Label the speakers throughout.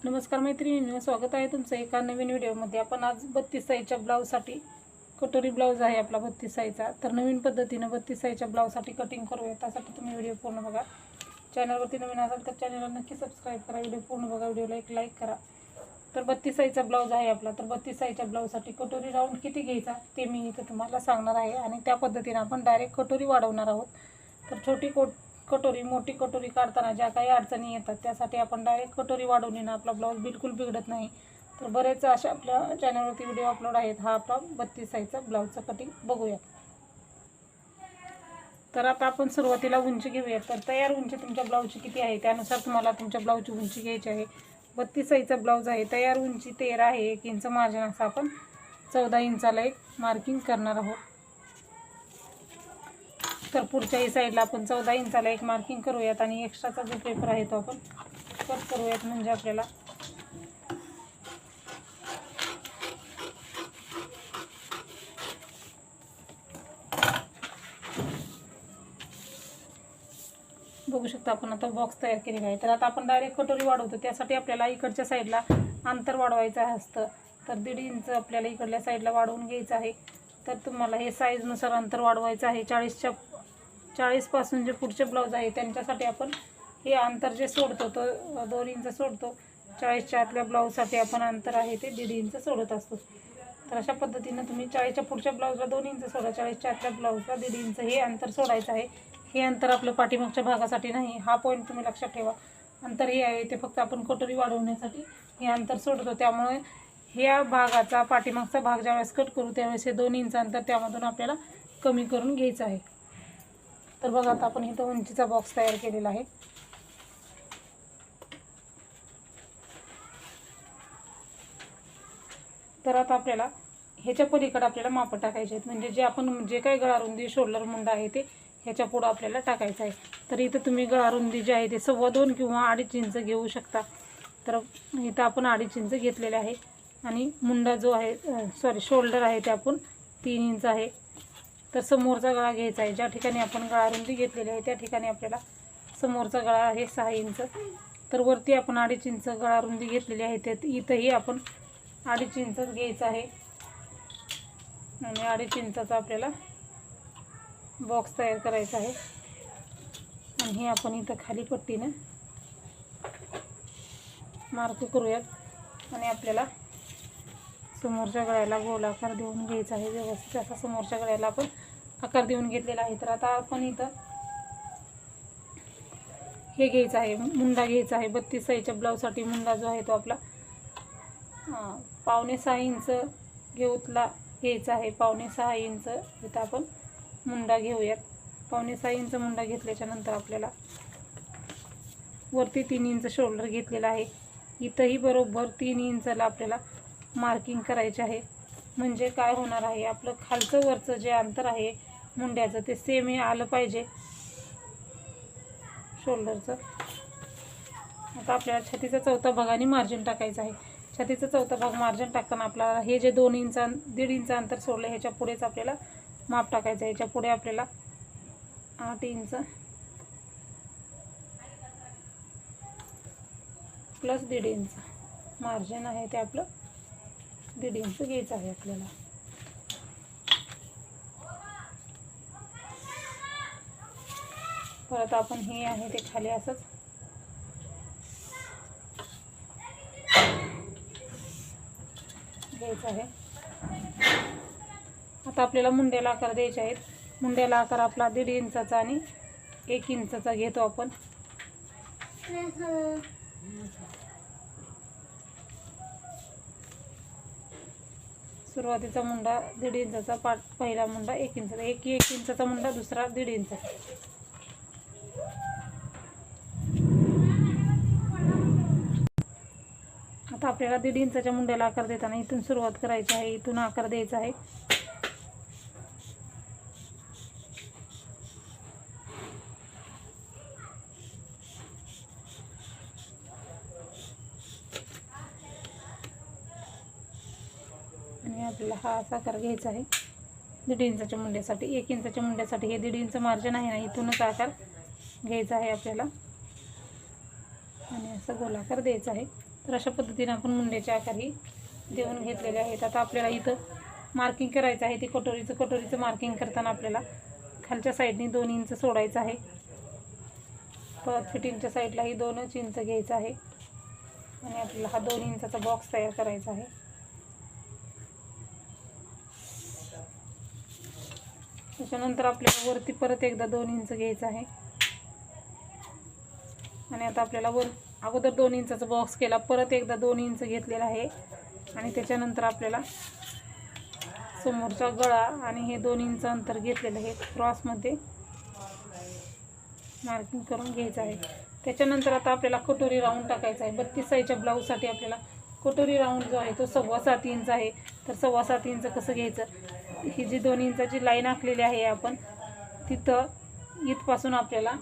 Speaker 1: नमस्कार मैत्रिणींनो, स्वागत आहे तुमचं एका नवीन व्हिडिओमध्ये। आपण आज 32 साईजच्या ब्लाऊजसाठी कटोरी ब्लाऊज आहे आपला 32 साईजचा। तर नवीन पद्धतीने 32 साईजच्या ब्लाऊजसाठी कटिंग करूया। त्यासाठी तुम्ही व्हिडिओ पूर्ण बघा। चॅनलवरती नवीन असाल तर चॅनलला नक्की सबस्क्राइब करा, व्हिडिओ पूर्ण बघा, व्हिडिओला एक लाईक करा। तर 32 साईजचा ब्लाऊज आहे आपला। तर 32 साईजच्या ब्लाऊजसाठी कटोरी राऊंड किती घ्यायचा ते मी इथे तुम्हाला सांगणार आहे आणि त्या पद्धतीने आपण डायरेक्ट कटोरी वाढवणार आहोत। तर छोटी कटोरी मोठी कटोरी काढताना ज्या काही अडचणी येतात त्यासाठी आपण डायरेक्ट कटोरी वाढवली ना आपला ब्लाऊज बिलकुल बिघडत नाही। तर बरेच अशा आपल्या चॅनलवरती व्हिडिओ अपलोड आहेत। हा आपला 32 साईजचा ब्लाऊजचा कटिंग बघूया। तर आता आपण सुरुवातीला उंची घेऊया। तर तयार उंची तुमच्या ब्लाऊजची किती आहे त्यानुसार तुम्हाला तुमच्या ब्लाऊजची उंची घ्यायची आहे। 32 साईजचा ब्लाऊज आहे, तयार उंची 13 आहे। 1 इंच मार्जिन असं आपण 14 इंचाला एक मार्किंग करणार आहोत। तर पुढच्याही साईडला आपण 14 इंचाला एक मार्किंग करूयात आणि एक्स्ट्राचा जो पेपर आहे तो आपण कट करूयात, म्हणजे आपल्याला बघू शकता आपण आता बॉक्स तयार केलेला आहे। तर आता आपण डायरेक्ट कटोरी वाढवतो, त्यासाठी आपल्याला इकडच्या साईडला अंतर वाढवायचं असतं। तर 1.5 इंच आपल्याला इकडल्या साईडला वाढवून घ्यायचं आहे। तर तुम्हाला हे साईजनुसार अंतर वाढवायचं आहे। 40 पासून जे पुढचे ब्लाऊज आहे त्यांच्यासाठी आपण हे अंतर जे सोडतो तो 2 इंच सोडतो। 40च्या आतल्या ब्लाऊजसाठी आपण अंतर आहे ते 1.5 इंच सोडत असतो। तर अशा पद्धतीने तुम्ही 40च्या पुढच्या ब्लाऊजला 2 इंच सोडा, 40च्या आतल्या ब्लाऊजला 1.5 इंच हे अंतर सोडायचं आहे। हे अंतर आपलं पाठीमागच्या भागासाठी नाही, हा पॉईंट तुम्ही लक्षात ठेवा। अंतर हे आहे ते फक्त आपण कटोरी वाढवण्यासाठी हे अंतर सोडतो। त्यामुळे ह्या भागाचा पाठीमागचा भाग ज्यावेळेस कट करू त्यावेळेस हे 2 इंच अंतर त्यामधून आपल्याला कमी करून घ्यायचं आहे। तर बघा आता आपण इथं उंचीचा बॉक्स तयार केलेला आहे। तर आता आपल्याला ह्याच्या पलीकडे आपल्याला माप टाकायचे आहेत, म्हणजे जे आपण जे काही गळारुंदी शोल्डर मुंडा आहे ते ह्याच्या पुढं आपल्याला टाकायचं आहे। तर इथं तुम्ही गळारुंदी जे आहे ते 2.25 किंवा 2.5 इंच घेऊ शकता। तर इथं आपण 2.5 इंच घेतलेले आहे आणि मुंडा जो आहे शोल्डर आहे ते आपण 3 इंच आहे। तर समोरचा गळा घ्यायचा आहे, ज्या ठिकाणी आपण गळारुंदी घेतलेली आहे त्या ठिकाणी आपल्याला समोरचा गळा आहे 6 इंच। तर वरती आपण 2.5 इंच गळारुंदी घेतलेली आहे, ते इथंही आपण 2.5 इंचच घ्यायचं आहे आणि 2.5 इंचाचा आपल्याला बॉक्स तयार करायचा आहे। आणि हे आपण इथं खाली पट्टीने मार्क करूयात आणि आपल्याला समोरच्या गळ्याला गोल आकार देऊन घ्यायचा आहे व्यवस्थित। असा समोरच्या गळ्याला आपण आकार देऊन घेतलेला आहे। तर आता आपण इथं हे घ्यायचं आहे, मुंडा घ्यायचा आहे। 32 साईजच्या ब्लाऊजसाठी मुंडा जो आहे तो आपला 5.5 इंच घ्यायचा आहे। 5.5 इंच इथं आपण मुंडा घेऊयात। 5.5 इंच मुंडा घेतल्याच्या नंतर आपल्याला वरती 3 इंच शोल्डर घेतलेला आहे। इथंही बरोबर 3 इंचाला आपल्याला मार्किंग करायचे आहे। म्हणजे काय होणार आहे, आपलं खालचं वरचं जे अंतर आहे मुंड्याचं ते सेम हे आलं पाहिजे शोल्डरचं। आता आपल्याला छातीचा चौथा भाग आणि मार्जिन टाकायचं आहे। छातीचा चौथा भाग मार्जिन टाकताना आपल्याला हे जे 1.5 इंच अंतर सोडलं ह्याच्या पुढेच आपल्याला माप टाकायचं आहे। ह्याच्या पुढे आपल्याला 8 इंच प्लस 1.5 इंच मार्जिन आहे ते आपलं 1.5 इंच घ्यायचं आहे आपल्याला। परत आपण हे आहे ते खाली असंच घ्यायचं आहे। आता आपल्याला मुंड्याला आकार द्यायचे आहेत। मुंड्याला आकार आपला 1.5 इंचाचा आणि 1 इंचाचा घेतो आपण। सुरुवातीचा मुंडा 1.5 इंचाचा, पहिला मुंडा 1 इंचाचा, 1 इंचाचा मुंडा, दुसरा 1.5 इंचाचा। आता आपल्याला 1.5 इंचाच्या मुंड्याला आकार देताना इथून सुरुवात करायची आहे, इथून आकार द्यायचा आहे। आणि आपल्याला हा असा आकार घ्यायचा आहे 1.5 इंचाच्या मुंड्यासाठी। 1 इंचाच्या मुंड्यासाठी हे 1.5 इंच मार्जिन आहे ना, इथूनच आकार घ्यायचा आहे आपल्याला आणि असं गोलाकार द्यायचा आहे। तर अशा पद्धतीने आपण मुंड्याचे आकार ही देऊन घेतलेले आहेत. आता आपल्याला इथं मार्किंग करायचं आहे. ते कटोरीचं मार्किंग करताना आपल्याला खालच्या साईडनी 2 इंच सोडायचं आहे. परत फिटिंगच्या साईडलाही 2 इंच घ्यायचं आहे आणि आपल्याला हा 2 इंचाचा बॉक्स तयार करायचा आहे. त्याच्यानंतर आपल्याला वरती परत एकदा 2 इंच घ्यायचं आहे आणि आता आपल्याला अगोदर 2 इंचाचा बॉक्स केला, परत एकदा 2 इंच घेतलेला आहे आणि त्याच्यानंतर आपल्याला समोरचा गळा आणि हे 2 इंच अंतर घेतलेलं आहे क्रॉसमध्ये मार्किंग करून घ्यायचं आहे. त्याच्यानंतर आता आपल्याला कटोरी राऊंड टाकायचा आहे. 32 साईजच्या ब्लाऊजसाठी आपल्याला कटोरी राऊंड जो आहे तो 7.25 इंच आहे. तर 7.25 इंच कसं घ्यायचं, ही जी 2 इंचाची लाईन आखलेली आहे आपण तिथं इथपासून आपल्याला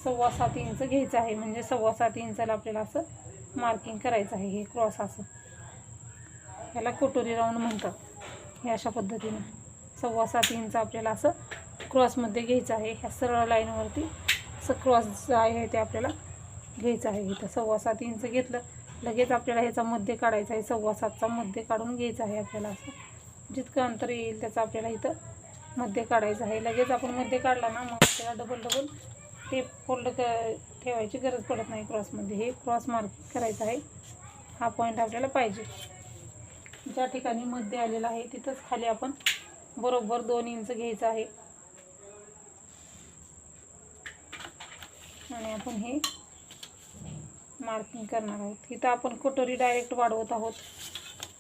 Speaker 1: 7.25 इंच घ्यायचं आहे. म्हणजे 7.25 इंचाला आपल्याला असं मार्किंग करायचं आहे. हे क्रॉस असं याला कटोरी राऊंड म्हणतात. हे अशा पद्धतीने 7.25 इंच आपल्याला असं क्रॉसमध्ये घ्यायचं आहे. ह्या सरळ लाईनवरती असं क्रॉस जे आहे ते आपल्याला घ्यायचं आहे. इथं 7.25 इंच घेतलं, लगेच आपल्याला ह्याचा मध्य काढायचा आहे. 7.25चा मध्य काढून घ्यायचा आहे आपल्याला. असं जितकं अंतर येईल त्याचा आपल्याला इथं मध्य काढायचं आहे. लगेच आपण मध्य काढला ना मग आपल्याला डबल टेप फोल्ड ठेवायची गरज पडत नाही क्रॉसमध्ये. हे क्रॉस मार्किंग करायचं आहे. हा पॉईंट आपल्याला पाहिजे. ज्या ठिकाणी मध्य आलेला आहे तिथंच खाली आपण बरोबर 2 इंच घ्यायचं आहे आणि आपण हे मार्किंग करणार आहोत. इथं आपण कटोरी डायरेक्ट वाढवत आहोत.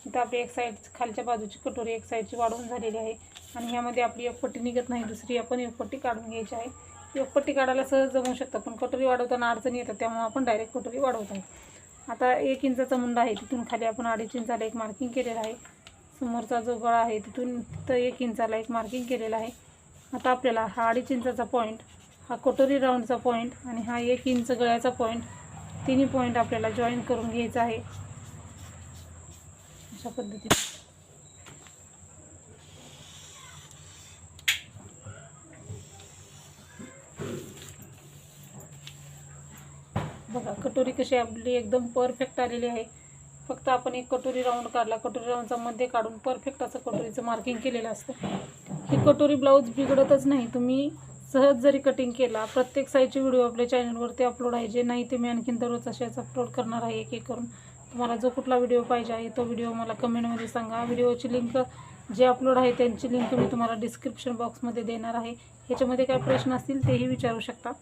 Speaker 1: इथं आपली एक साईड खालच्या बाजूची कटोरी एक साईडची वाढवून झालेली आहे आणि ह्यामध्ये आपली एक पट्टी निघत नाही, दुसरी आपण एक पट्टी काढून घ्यायची आहे. एक पट्टी काढायला सहज जमू शकतं, पण कटोरी वाढवताना अडचणी येतात, त्यामुळे आपण डायरेक्ट कटोरी वाढवत आहोत. आता 1 इंचाचा मुंडा आहे, तिथून खाली आपण 2.5 इंचाला एक मार्किंग केलेलं आहे. समोरचा जो गळा आहे तिथून 1 इंचाला एक मार्किंग केलेलं आहे. आता आपल्याला हा 2.5 इंचाचा पॉईंट, हा कटोरी राऊंडचा पॉईंट आणि हा 1 इंच गळ्याचा पॉईंट, तिन्ही पॉईंट आपल्याला जॉईन करून घ्यायचा आहे. अशा पद्धतीने बघा कटोरी कशी आपली एकदम परफेक्ट आलेली आहे. फक्त आपण एक कटोरी राऊंड काढला, कटोरी राऊंडचा मध्ये काढून परफेक्ट असं कटोरीचं मार्किंग केलेलं असतं. ही कटोरी ब्लाऊज बिघडतच नाही. तुम्ही सहज जरी कटिंग केला, प्रत्येक साईजचे व्हिडिओ आपल्या चॅनलवरती अपलोड आहे. जे नाही ते मी आणखीन दररोज असेच अपलोड करणार आहे एक एक करून. तुम्हाला जो कुठला व्हिडिओ पाहिजे आहे तो व्हिडिओ मला कमेंटमध्ये सांगा. व्हिडिओची लिंक जे अपलोड आहे त्यांची लिंक मी तुम्हाला डिस्क्रिप्शन बॉक्समध्ये देणार आहे. ह्याच्यामध्ये काय प्रश्न असतील तेही विचारू शकता.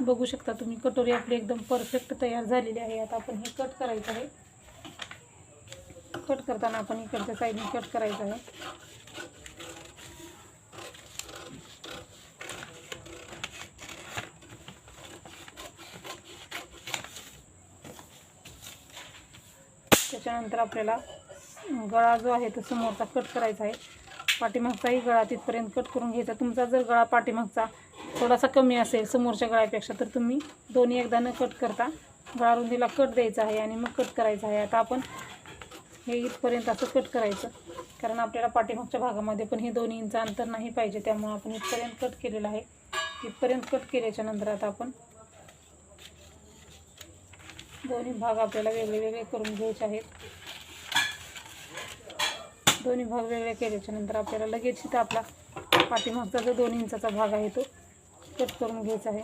Speaker 1: बघू शकता तुम्ही कटोरी आपली एकदम परफेक्ट तयार झालेली आहे. आता आपण हे कट करायचं आहे. कट करताना आपण इकडच्या साईडने कट करायचं आहे. त्याच्यानंतर आपल्याला गळा जो आहे तो समोरचा कट करायचा आहे. पाठीमागचाही गळा तिथपर्यंत कट करून घ्यायचा. तुमचा जर गळा पाठीमागचा थोडासा कमी असेल समोरच्या गळ्यापेक्षा तर तुम्ही दोन्ही एकदा न कट करता गळा रुंदीला कट द्यायचा आहे आणि मग कट करायचा आहे. आता आपण हे इथपर्यंत असं कट करायचं, कारण आपल्याला पाठीमागच्या भागामध्ये पण हे 2 इंच अंतर नाही पाहिजे, त्यामुळे आपण इथपर्यंत कट केलेलं आहे. इथपर्यंत कट केल्याच्या नंतर आता आपण दोन्ही भाग आपल्याला वेगळे वेगळे करून घ्यायचे आहेत. दोन्ही भाग वेगळे केल्याच्या नंतर आपल्याला लगेच इथं आपला पाठीमागचा जो 2 इंचाचा भाग आहे तो कट करून घ्यायचा आहे.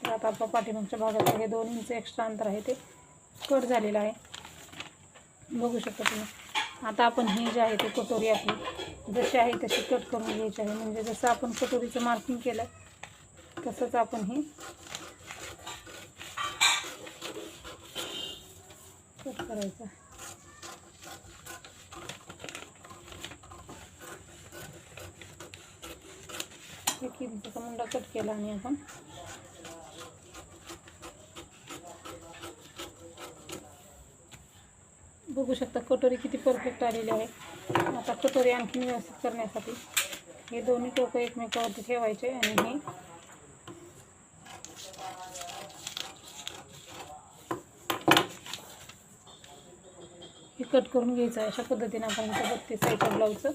Speaker 1: तर आता आपल्या पाठीमागच्या भागात हे 2 इंच एक्स्ट्रा अंतर आहे ते कट झालेलं आहे. बघू शकता तुम्ही. आता आपण हे जे आहे ते कटोरी आपली जशी आहे तशी कट करून घ्यायची आहे. म्हणजे जसं आपण कटोरीचं मार्किंग केलं तसंच आपण हे कट करायचं. 1 इंचाचा मुंडा कट केला आणि आपण बघू शकता कटोरी किती परफेक्ट आलेली आहे. आता कटोरी आणखी व्यवस्थित करण्यासाठी हे दोन्ही टोकं एकमेकावरती ठेवायचे आणि हे हे कट करून घ्यायचं आहे. अशा पद्धतीने आपण इथं 32 साईजच्या ब्लाऊजचं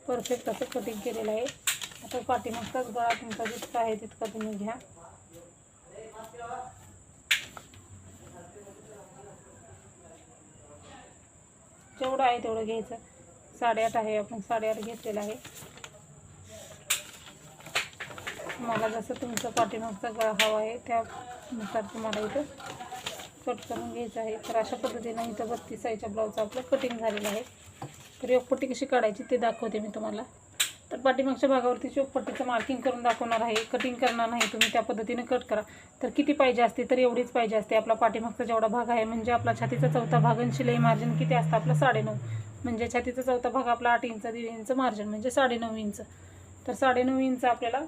Speaker 1: परफेक्ट असं कटिंग केलेलं आहे. आता पाठीमागचाच गळा तुमचा जितका आहे तितका तुम्ही घ्या. जेवढं आहे तेवढं घ्यायचं. 8.5 आहे, आपण 8.5 घेतलेलं आहे. मला जसं तुमचं पाठीमागचा गळा हवा आहे त्यानुसार तुम्हाला इथं कट करून घ्यायचं आहे. तर अशा पद्धतीने इथं 32 साईजच्या ब्लाऊजचं आपलं कटिंग झालेलं आहे. तर योगपट्टी कशी काढायची ते दाखवते मी तुम्हाला. तर पाठीमागच्या भागावरती योगपट्टीचं मार्किंग करून दाखवणार आहे. कटिंग करणार नाही, तुम्ही त्या पद्धतीने कट करा. तर किती पाहिजे असते तर एवढीच पाहिजे असते. आपला पाठीमागचा जेवढा भाग आहे म्हणजे आपला छातीचा चौथा भाग आणि शिलाई मार्जिन किती असतं आपलं 9.5. म्हणजे छातीचा चौथा भाग आपला 8 इंच, 1.5 इंच मार्जिन म्हणजे 9.5 इंच. तर 9.5 इंच आपल्याला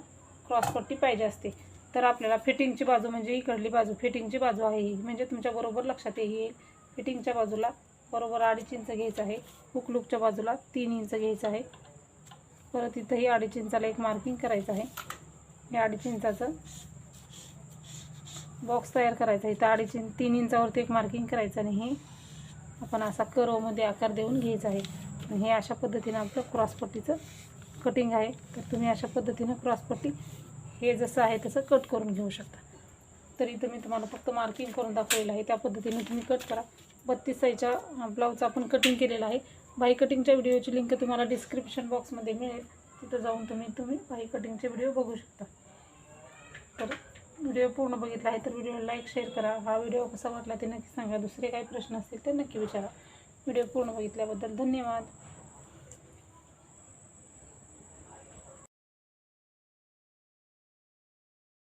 Speaker 1: क्रॉसपट्टी पाहिजे असते. तर आपल्याला फिटिंगची बाजू म्हणजे इकडली बाजू फिटिंगची बाजू आहे ही, म्हणजे तुमच्या बरोबर लक्षात येईल. फिटिंगच्या बाजूला बरोबर 2.5 इंच घ्यायचं आहे. हुक लूकच्या बाजूला 3 इंच घ्यायचं आहे. परत इथंही 2.5 इंचाला एक मार्किंग करायचं आहे. हे 2.5 इंचाचं बॉक्स तयार करायचा आहे. इथं 3 इंचावरती एक मार्किंग करायचं आणि हे आपण असा कर्वमध्ये आकार देऊन घ्यायचा आहे. आणि हे अशा पद्धतीनं आपलं क्रॉसपट्टीचं कटिंग आहे. तर तुम्ही अशा पद्धतीनं क्रॉसपट्टी हे जसं आहे तसं कट करून घेऊ शकता. तर इथं मी तुम्हाला फक्त मार्किंग करून दाखवलेलं आहे, त्या पद्धतीने तुम्ही कट करा. 32 साईजच्या ब्लाऊजचं आपण कटिंग केलेलं आहे. बाही कटिंगच्या व्हिडिओची लिंक तुम्हाला डिस्क्रिप्शन बॉक्समध्ये मिळेल. तिथं जाऊन तुम्ही बाही कटिंगचे व्हिडिओ बघू शकता. तर व्हिडिओ पूर्ण बघितला आहे तर व्हिडिओला लाईक शेअर करा. हा व्हिडिओ कसा वाटला ते नक्की सांगा. दुसरे काही प्रश्न असतील तर नक्की विचारा. व्हिडिओ पूर्ण बघितल्याबद्दल धन्यवाद.